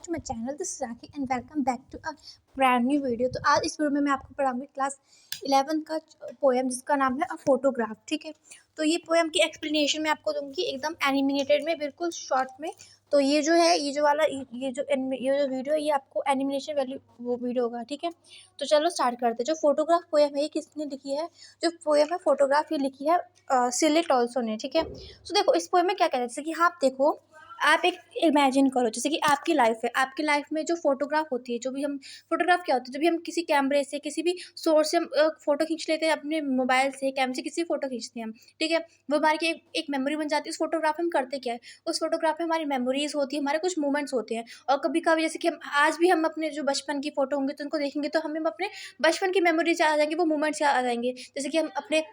To my channel this is Rakhi and welcome back to a brand new video. तो आज इस video में मैं आपको पढ़ाऊंगी क्लास 11 का पोएम जिसका नाम है अ फोटोग्राफ। ठीक है, तो ये पोएम की एक्सप्लेनेशन मैं आपको दूंगी एकदम एनिमेटेड में, बिल्कुल शॉर्ट में। तो ये जो है, ये जो वीडियो है, ये आपको एनिमेशन वैल्यू वो वीडियो होगा। ठीक है, तो चलो स्टार्ट करते हैं। जो फोटोग्राफ पोएम है ये किसने लिखी है? जो पोएम है फोटोग्राफ, ये लिखी है सिले टॉल्सो ने। ठीक है, तो देखो इस पोएम में क्या कहते हैं, जैसे कि आप देखो, आप एक इमेजिन करो जैसे कि आपकी लाइफ है, आपकी लाइफ में जो फोटोग्राफ होती है, जो भी हम फोटोग्राफ क्या होती है, जब भी हम किसी कैमरे से, किसी भी सोर्स से हम फोटो खींच लेते हैं, अपने मोबाइल से, कैमरे से किसी फोटो खींचते हैं हम। ठीक है, वो हमारी की एक मेमोरी बन जाती है। उस फोटोग्राफ में हम करते क्या है, उस फोटोग्राफ में हमारी मेमोरीज होती है, हमारे कुछ मोमेंट्स होते हैं। और कभी कभी जैसे कि हम आज भी हम अपने जो बचपन की फोटो होंगे तो उनको देखेंगे तो हमें अपने बचपन की मेमोरीज याद आ जाएंगी, वो मोमेंट्स याद आ जाएंगे। जैसे कि हम अपने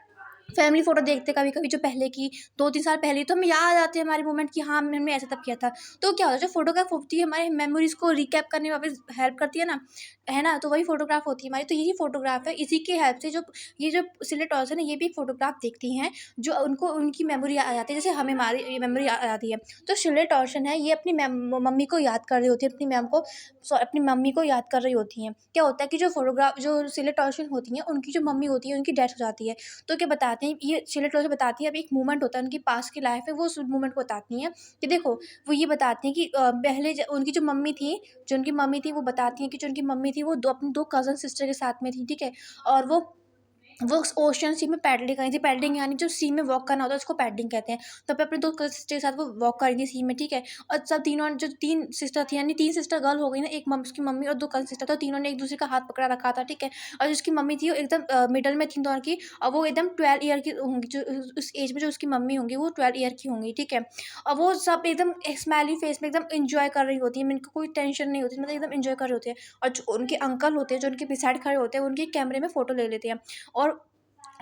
फैमिली फोटो देखते हैं कभी कभी, जो पहले की 2-3 साल पहले, तो हमें याद आते हैं हमारे मोमेंट कि हाँ हमने ऐसा तब किया था। तो क्या होता है, जो फोटोग्राफ होती है हमारे मेमोरीज को रिकैप करने में वापस हेल्प करती है ना, है ना। तो वही फोटोग्राफ होती है हमारी। तो यही फोटोग्राफ है, इसी के हेल्प से जो सिलेट टॉल्सन है, ये भी एक फोटोग्राफ देखती हैं, जो उनको उनकी मेमोरी आ जाती है, जैसे हमें हमारी मेमोरी आ जाती है। तो सिलेट टॉल्सन है, ये अपनी मम्मी को याद कर रही होती है, अपनी मैम को, अपनी मम्मी को याद कर रही होती हैं। क्या होता है कि जो फोटोग्राफ, जो सिलेट टॉल्सन होती हैं, उनकी जो मम्मी होती है, उनकी डेथ हो जाती है। तो क्या बताते हैं, ये शिला क्लोज बताती है, अब एक मोमेंट होता है उनकी पास की लाइफ है, वो उस मोमेंट को बताती हैं कि देखो, वो ये बताती हैं कि पहले उनकी जो मम्मी थी, जो उनकी मम्मी थी, वो बताती हैं कि जो उनकी मम्मी थी वो अपनी दो कजन सिस्टर के साथ में थी। ठीक है, और वो ओशन सी में पैडलिंग करी थी। पैडलिंग यानी जो सी में वॉक करना होता है उसको पैडलिंग कहते हैं। तो पे अपने दो सिस्टर के साथ वो वॉक करी थी सी में। ठीक है, और सब तीनों, जो 3 सिस्टर थी, यानी 3 सिस्टर गर्ल हो गई ना, एक उसकी मम्मी और 2 कजन सिस्टर, तो तीनों ने एक दूसरे का हाथ पकड़ा रखा था। ठीक है, और जिसकी मम्मी थी वो एकदम मिडल में थी दोनों की, और वो एकदम 12 ईयर की होंगी, जो उस एज में जो उसकी मम्मी होंगी वो 12 ईयर की होंगी। ठीक है, और वो सब एकदम स्माइली फेस में एकदम इंजॉय कर रही होती है, इनको कोई टेंशन नहीं होती, मतलब एकदम इंजॉय कर रहे होते हैं। और जो उनके अंकल होते हैं, जो उनके बिसाइड खड़े होते हैं, उनके कैमरे में फोटो ले लेते हैं। और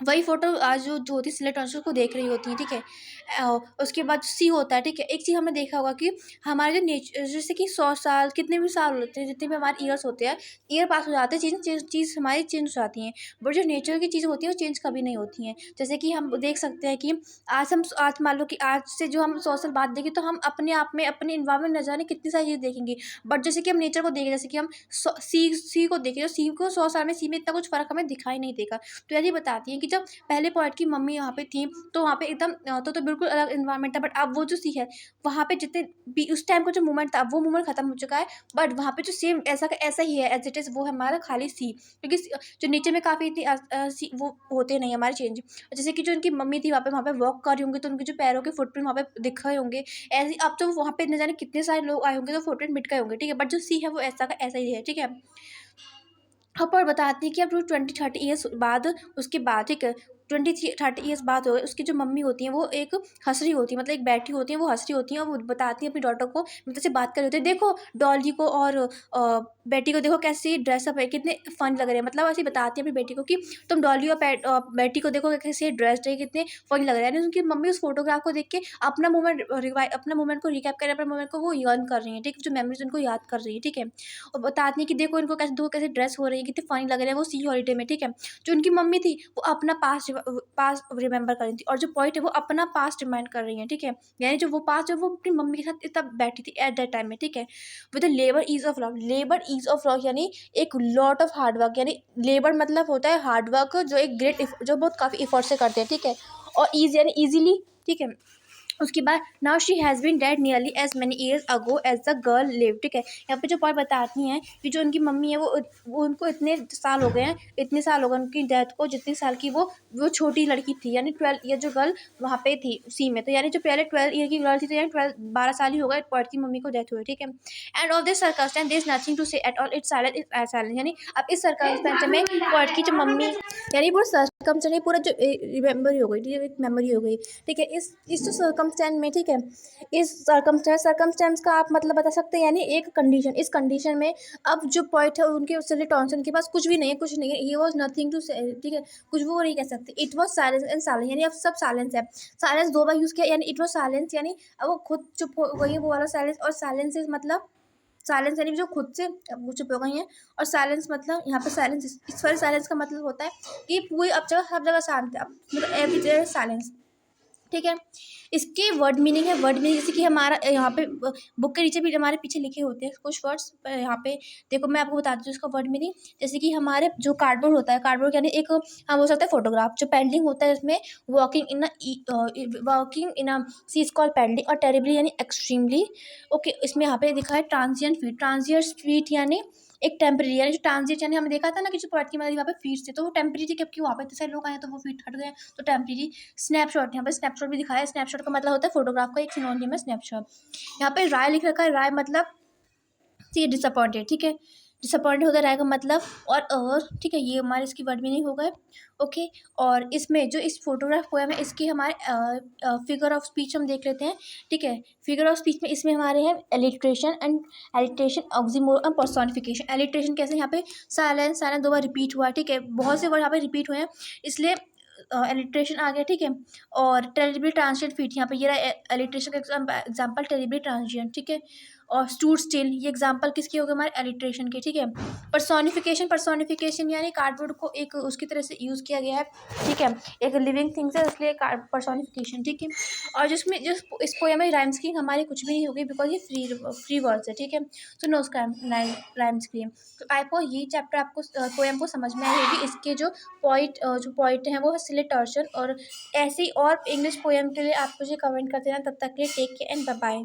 वही फोटो आज जो होती है सिलेक्ट ऑन को देख रही होती है। ठीक है, उसके बाद सी होता है। ठीक है, एक चीज़ हमने देखा होगा कि हमारे जो नेचर, जैसे कि 100 साल, कितने भी साल होते हैं, जितने भी हमारे ईयर्स होते हैं, ईयर पास हो जाते हैं, चीज़ हमारी चेंज हो जाती हैं। बट जो नेचर की चीज़ होती है वो चेंज कभी नहीं होती हैं। जैसे कि हम देख सकते हैं कि आज मान लो कि आज से जो हम 100 साल बाद देखें, तो हम अपने आप में, अपने इन्वायरमेंट न जाने कितनी सारी चीज़ देखेंगे। बट जैसे कि हम नेचर को देखें, जैसे कि हम सी को देखें, तो सी को 100 साल में सी में इतना कुछ फ़र्क हमें दिखाई नहीं देगा। तो यही बताती है कि जब पहले पोएट की मम्मी यहाँ पे थी, तो वहाँ पे एकदम तो बिल्कुल अलग इन्वायरमेंट था। बट अब वो जो सी है, वहाँ पे जितने भी उस टाइम का जो मोमेंट था, अब वो मोमेंट खत्म हो चुका है। बट वहाँ पे जो सेम ऐसा का ऐसा ही है, एज इट इज़, वो है हमारा खाली सी। क्योंकि जो नेचर में काफ़ी इतनी सी वो होते नहीं हमारे चेंज। जैसे कि जो उनकी मम्मी थी, वहाँ पे वॉक कर रही होंगी, तो उनके जो पैरों के फुटप्रिंट वहाँ पे दिख रहे होंगे। ऐसे अब तो वहाँ पे न जाने कितने सारे लोग आए होंगे, तो फुटप्रिंट मिट गए होंगे। ठीक है, बट जो सी है वो ऐसा का ऐसा ही है। ठीक है, अब और बताती है कि अब जो 20-30 ईयर्स बाद, उसके बाद, ठीक है, 20-30 ईयर्स बाद हो गए, उसकी जो मम्मी होती हैं वो एक हँस रही होती है, मतलब एक बैठी होती हैं, वो हँस रही होती हैं, और वो बताती हैं अपनी डॉटर को, मतलब से बात कर रही होती है, देखो डॉली को और बेटी को देखो कैसे ड्रेसअप है, कितने फन लग रहे हैं। मतलब ऐसे बताती है अपनी बेटी को कि तुम डॉली और बेटी को देखो कैसे ड्रेस्ड है, कितने फन लग रहे हैं। यानी उनकी मम्मी उस फोटोग्राफ को देख के अपना मोमेंट को रिकैप कर, अपने मोमेंट को वो यर्न कर रही है। ठीक है, जो मेमोरीज उनको याद कर रही है। ठीक है, और बताती हैं कि देखो इनको कैसे ड्रेस हो रही है, कितने फनी लग रहे हैं वो सी हॉलीडे में। ठीक है, जो उनकी मम्मी थी वो अपना पास्ट रिमेंबर कर रही थी, और जो पॉइंट है वो अपना पास्ट रिमाइंड कर रही है। ठीक है, यानी जो वो पास्ट है वो अपनी मम्मी के साथ तब बैठी थी एट दैट टाइम में। ठीक है, with labour ease of love, labour ease of love यानी एक लॉट ऑफ हार्डवर्क, यानी लेबर मतलब होता है हार्डवर्क, जो एक ग्रेट, जो बहुत काफ़ी इफर्ट से करते हैं। ठीक है, और ईज यानी ईजिली। ठीक है, उसके बाद now she has been dead nearly as many years ago as the girl live. ठीक है, यहाँ पे जो पॉइंट बताती हैं कि जो उनकी मम्मी है वो उनको इतने साल हो गए हैं, इतने साल हो गए उनकी डेथ को, जितने साल की वो छोटी लड़की थी, यानी 12 ईयर जो गर्ल वहाँ पे थी सी में। तो यानी जो पहले 12 ईयर की गर्ल थी, तो यानी 12 साल ही हो गए पॉइंट की मम्मी को डेथ हुई। ठीक है, end of this circumstance there is nothing to say at all, it's silent is silent. यानी अब इस सर्कमस्टेंस में पॉइंट की जो मम्मी, यानी पूरा सर्कमस्टेंस पूरा जो रिमेंबर हो गई, एक मेमोरी हो गई। ठीक है, इस जो सर्कमस्टेंस में, ठीक है, इस सर्कमस्टेंस का आप मतलब बता सकते हैं, यानी एक कंडीशन, इस कंडीशन में अब जो पॉइंट है उनके उससे टॉन्सन के पास कुछ भी नहीं है, कुछ नहीं है, ही वॉज नथिंग टू से। ठीक है, कुछ वो नहीं कह सकते। It was silence and silence, यानी अब सब साइलेंस है। साइलेंस 2 बार यूज़ किया, यानी इट वॉज साइलेंस, यानी अब वो खुद चुप हो गई है, वो वाला साइलेंस। और साइलेंस मतलब साइलेंस यानी जो खुद से वो चुप हो गई हैं। और साइलेंस मतलब यहाँ पे साइलेंस, इस वाले साइलेंस का मतलब होता है कि पूरी अब जगह सब जगह शांत है, अब मतलब एवरी जगह साइलेंस। ठीक है। इसके वर्ड मीनिंग है, वर्ड मीनिंग जैसे कि हमारा यहाँ पे बुक के नीचे भी हमारे पीछे लिखे होते हैं कुछ वर्ड्स। यहाँ पे देखो मैं आपको बताती हूँ इसका वर्ड मीनिंग। जैसे कि हमारे जो कार्डबोर्ड होता है, कार्डबोर्ड यानी एक हम हो सकता है फोटोग्राफ, जो पेंटिंग होता है इसमें walking in a sea is called painting, और टेरिबली यानी एक्सट्रीमली। ओके, इसमें यहाँ पे दिखा है ट्रांजिएंट फीट। ट्रांजिएंट फीट यानी एक टेम्परेरी, यानी जो ट्रांजिट यानी हमने देखा था ना कि जो पॉइंट की मतलब वहाँ पे फीट थे, तो वो टेम्परेरी, क्योंकि वहाँ पे इतने सारे लोग आए तो वो फीट हट गए, तो टेम्परेरी। स्नैपशॉट, यहाँ पे स्नैपशॉट भी दिखाया है। स्नैपशॉट का मतलब होता है फोटोग्राफ का एक सिनोनिम है स्नैपशॉट। यहाँ पे राय लिख रखा है, राय मतलब सी डिसअपॉइंटेड, ठीक है। डिसअपॉइंटेड होता है राय का मतलब। और ठीक है, ये हमारे इसकी वर्ड मीनिंग हो गए। ओके, और इसमें जो इस फोटोग्राफ पोएम है इसकी हमारे फिगर ऑफ स्पीच हम देख लेते हैं। ठीक है, फिगर ऑफ स्पीच में इसमें हमारे हैं एलिट्रेशन एंड एलिट्रेशन, ऑक्सीमोर और पर्सोनिफिकेशन। एलिट्रेशन कैसे, यहाँ पे साइलेंस, साइलेंस दो बार रिपीट हुआ है, ठीक है, बहुत से वर्ड यहाँ पे रिपीट हुए हैं इसलिए एलिट्रेशन आ गया, ठीक है। और टेरिबली ट्रांजिएंट फीट, यहाँ पे ये रहा एलिट्रेशन का एग्जाम्पल, टेरिबली ट्रांजिएंट, ठीक है। और स्टूड स्टिल, ये एग्जाम्पल किसके हो गए, हमारे एलिट्रेशन के, ठीक है। पर्सोनिफिकेशन, पर्सोनिफिकेशन यानी कार्डबोर्ड को एक उसकी तरह से यूज़ किया गया है, ठीक है, एक लिविंग थिंग्स है इसलिए पर्सोनिफिकेशन, ठीक है। और जिसमें जिस इस पोएम में राइम स्कीम हमारी कुछ भी नहीं होगी, बिकॉज ये फ्री वर्ड्स है, ठीक है। So no rhyme scheme. तो आई को ये चैप्टर आपको पोएम को समझ में आई होगी। इसके जो पॉइंट हैं वो है सिले टॉर्चर। और ऐसी और इंग्लिश पोएम के लिए आप मुझे कमेंट करते रहना। तब तक के लिए take care and bye bye.